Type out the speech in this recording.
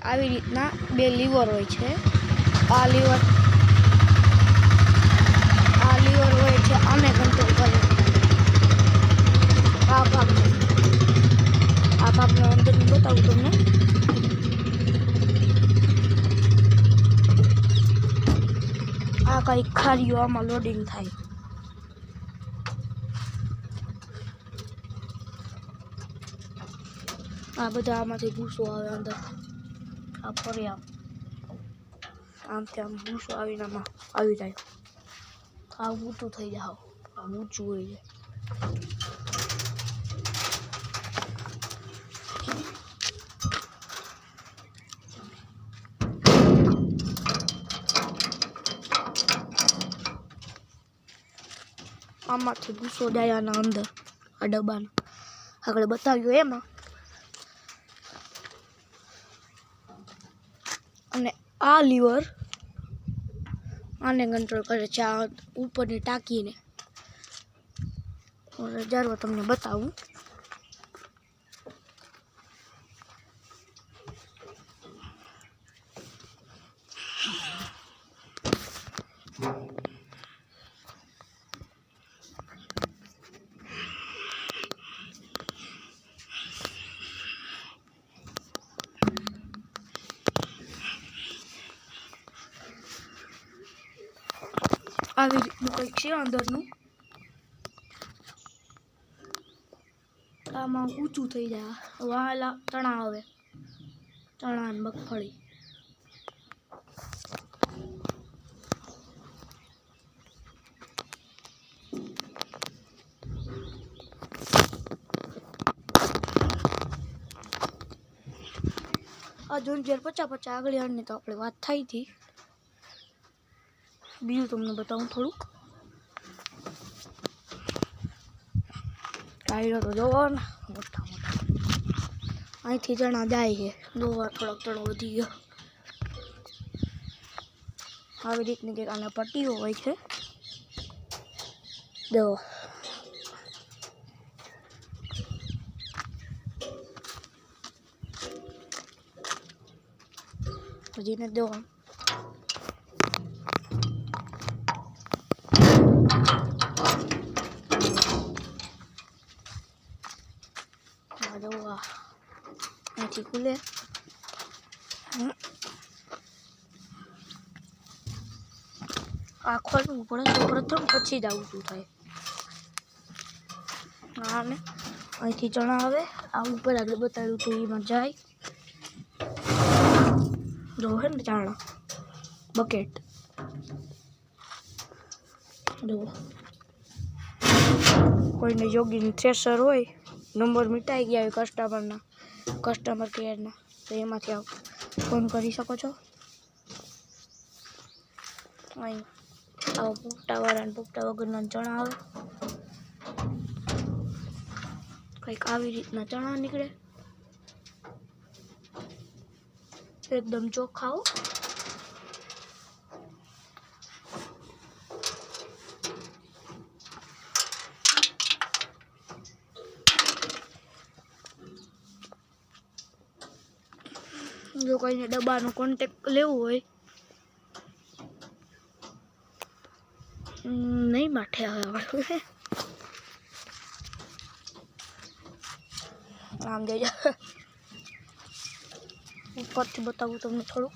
આવી રીતના બે લીવર હોય છે। આ લીવર હોય છે આને કંટ્રોલ કરે। આ ભાગનો અંદરનું બતાવું તમને। આ કઈ ખારીઓ આમાં લોડિંગ થાય। આ બધા આમાંથી ભૂસો આવે અંદર। આ ફરી આમથી આમ ભૂસો આવીને આમાં આવી જાય। આ ઊંચું થઈ જાય। આ ઊંચું હોય છે। આમાંથી ભૂસો જાય આના અંદર આ ડબ્બાનો આગળ બતાવ્યું એમાં। અને આ લીવર આને કંટ્રોલ કરે છે આ ઉપરની ટાંકીને। જ્યારે તમને બતાવું આવી રીતનું કંઈક છે અંદરનું। આમાં ઊંચું થઈ જાય। વાલા ચણા આવે ચણા અને મગફળી। આ 2050 આગળ આની તો આપણે વાત થઈ હતી। બીજું તમને બતાવું થોડુંક। ટાયરો તો જોવો ને મોટા મોટા। અહીંથી ચણા જાય છે દોવા થોડોક ચણો વધી ગયો। આવી રીતની કંઈક આના પટ્ટીઓ હોય છે। જો હજી ને દો અહીંથી ખુલે। આ ખોલવું પડે પ્રથમ પછી જ આવતું થાય। આને અહીંથી ચણા આવે આ ઉપર આગળ બતાવ્યું હતું એમાં જાય। જો હે ને ચણા બકેટ જો કોઈને જોગીનું થ્રેશર હોય નંબર મિટાઈ ગયા હોય કસ્ટમર કેરના તો એમાંથી આપ ફોન કરી શકો છો। અહીં આવા પોપટાવાળા અને પોપટા વગરના ચણા આવે। કંઈક આવી રીતના ચણા નીકળે એકદમ ચોખ્ખા હો। જો કોઈને ડબ્બાનો કોન્ટેક્ટ લેવું હોય નહીં માઠે આવે આમ જઈ ઉપરથી બતાવું તમને થોડું।